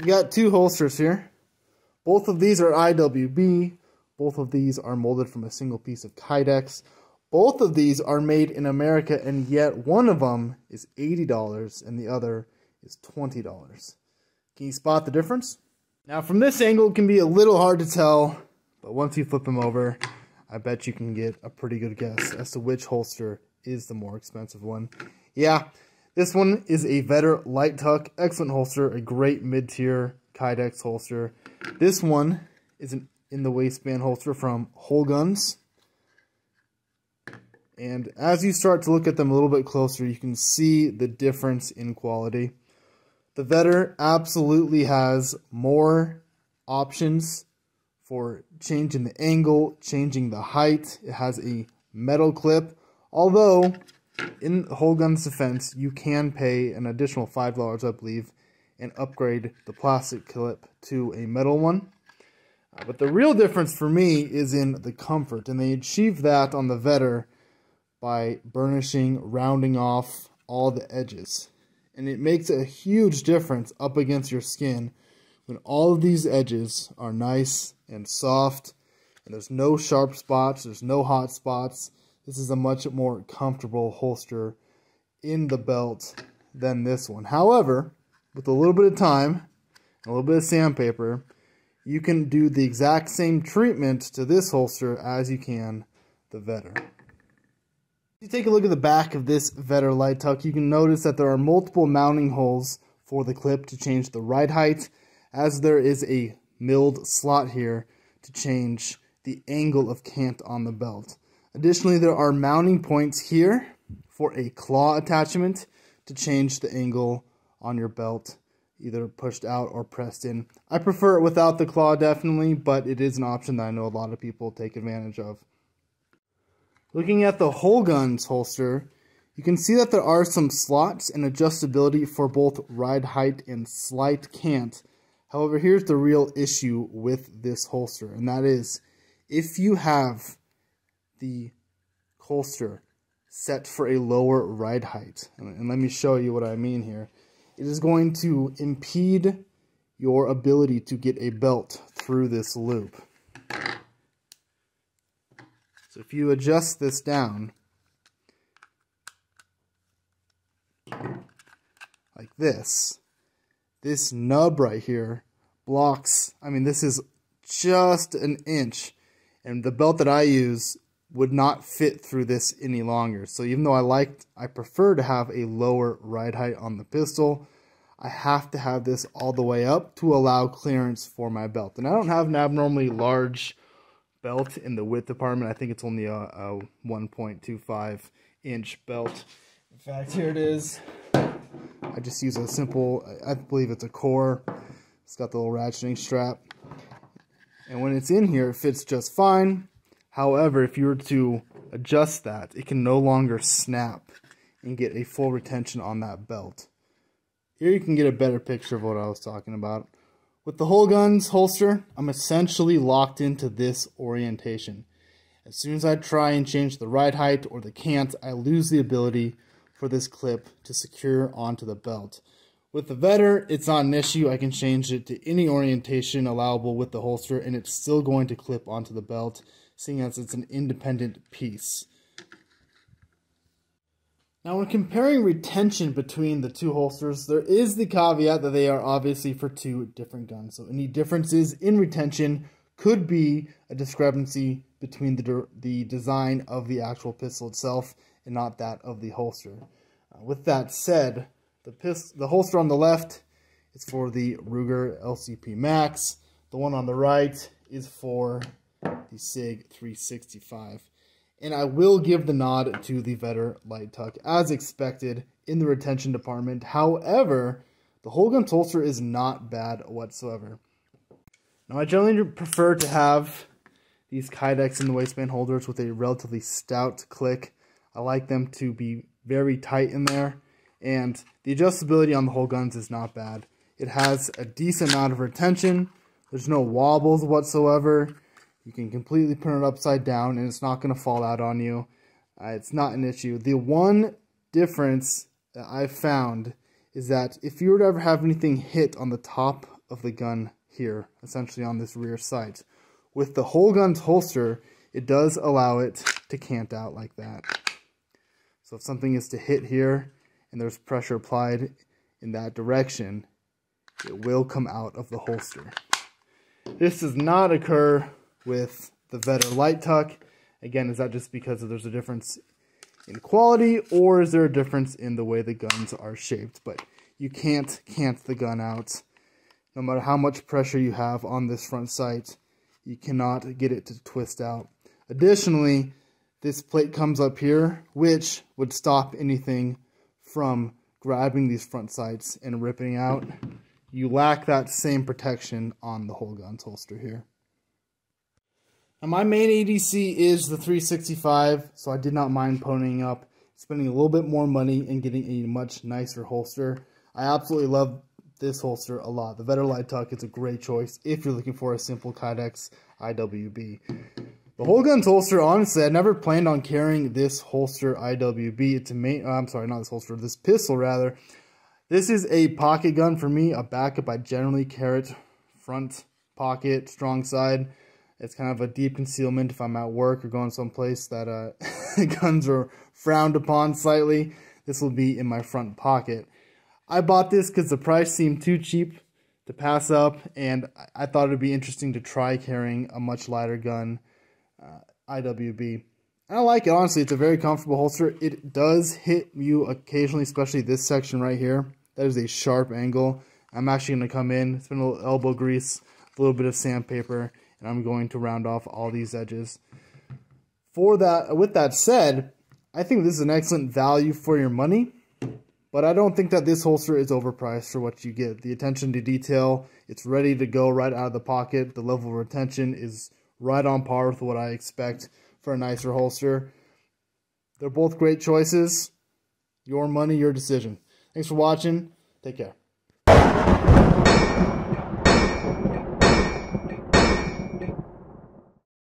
I've got two holsters here. Both of these are IWB. Both of these are molded from a single piece of Kydex. Both of these are made in America, and yet one of them is $80 and the other is $20. Can you spot the difference? Now from this angle it can be a little hard to tell, but once you flip them over, I bet you can get a pretty good guess as to which holster is the more expensive one. Yeah, this one is a Vetter Light Tuck, excellent holster, a great mid-tier Kydex holster. This one is an in the waistband holster from Whole Guns. And as you start to look at them a little bit closer, you can see the difference in quality. The Vetter absolutely has more options for changing the angle, changing the height. It has a metal clip, although in Whole Guns' defense, you can pay an additional $5, I believe, and upgrade the plastic clip to a metal one. But the real difference for me is in the comfort, and they achieve that on the Vetter by burnishing, rounding off all the edges. And it makes a huge difference up against your skin when all of these edges are nice and soft, and there's no sharp spots, there's no hot spots. This is a much more comfortable holster in the belt than this one. However, with a little bit of time, and a little bit of sandpaper, you can do the exact same treatment to this holster as you can the Vetter. If you take a look at the back of this Vetter Light Tuck, you can notice that there are multiple mounting holes for the clip to change the ride height, as there is a milled slot here to change the angle of cant on the belt. Additionally, there are mounting points here for a claw attachment to change the angle on your belt, either pushed out or pressed in. I prefer it without the claw, definitely, but it is an option that I know a lot of people take advantage of. Looking at the Whole Guns holster, you can see that there are some slots and adjustability for both ride height and slight cant. However, here's the real issue with this holster, and that is if you have the holster set for a lower ride height, and let me show you what I mean here, it is going to impede your ability to get a belt through this loop. So if you adjust this down like this nub right here blocks, I mean, this is just an inch, and the belt that I use would not fit through this any longer. So even though I prefer to have a lower ride height on the pistol, I have to have this all the way up to allow clearance for my belt. And I don't have an abnormally large belt in the width department. I think it's only a 1.25 inch belt. In fact, here it is. I just use a simple, I believe it's a core. It's got the little ratcheting strap. And when it's in here, it fits just fine. However, if you were to adjust that, it can no longer snap and get a full retention on that belt. Here you can get a better picture of what I was talking about. With the Whole Guns holster, I'm essentially locked into this orientation. As soon as I try and change the ride height or the cant, I lose the ability for this clip to secure onto the belt. With the Vetter, it's not an issue. I can change it to any orientation allowable with the holster, and it's still going to clip onto the belt, seeing as it's an independent piece. Now, when comparing retention between the two holsters, there is the caveat that they are obviously for two different guns. So any differences in retention could be a discrepancy between the design of the actual pistol itself and not that of the holster. With that said, the holster on the left is for the Ruger LCP Max. The one on the right is for the SIG 365. And I will give the nod to the Vetter Light Tuck, as expected, in the retention department. However, the Whole Guns holster is not bad whatsoever. Now, I generally prefer to have these Kydex in the waistband holders with a relatively stout click. I like them to be very tight in there. And the adjustability on the Whole Guns is not bad. It has a decent amount of retention. There's no wobbles whatsoever. You can completely put it upside down and it's not going to fall out on you. It's not an issue. The one difference that I've found is that if you were to ever have anything hit on the top of the gun here, essentially on this rear sight. With the whole gun's holster, it does allow it to cant out like that. So if something is to hit here and there's pressure applied in that direction, it will come out of the holster. This does not occur with the Vetter Light Tuck. Again, is that just because there's a difference in quality, or is there a difference in the way the guns are shaped? But you can't cant the gun out. No matter how much pressure you have on this front sight, you cannot get it to twist out. Additionally, this plate comes up here, which would stop anything from grabbing these front sights and ripping out. You lack that same protection on the whole gun's holster here. Now my main ADC is the 365, so I did not mind ponying up, spending a little bit more money and getting a much nicer holster. I absolutely love this holster a lot. The Vetter Light Tuck is a great choice if you're looking for a simple Kydex IWB. The whole gun's holster, honestly, I never planned on carrying this holster IWB. It's a this pistol rather. This is a pocket gun for me, a backup. I generally carry it front pocket, strong side. It's kind of a deep concealment if I'm at work or going someplace that guns are frowned upon slightly. This will be in my front pocket. I bought this because the price seemed too cheap to pass up, and I thought it would be interesting to try carrying a much lighter gun, IWB. And I like it, honestly. It's a very comfortable holster. It does hit you occasionally, especially this section right here. That is a sharp angle. I'm actually going to come in, spin a little elbow grease, a little bit of sandpaper, and I'm going to round off all these edges. With that said, I think this is an excellent value for your money, but I don't think that this holster is overpriced for what you get. The attention to detail, it's ready to go right out of the pocket. The level of retention is right on par with what I expect for a nicer holster. They're both great choices. Your money, your decision. Thanks for watching. Take care.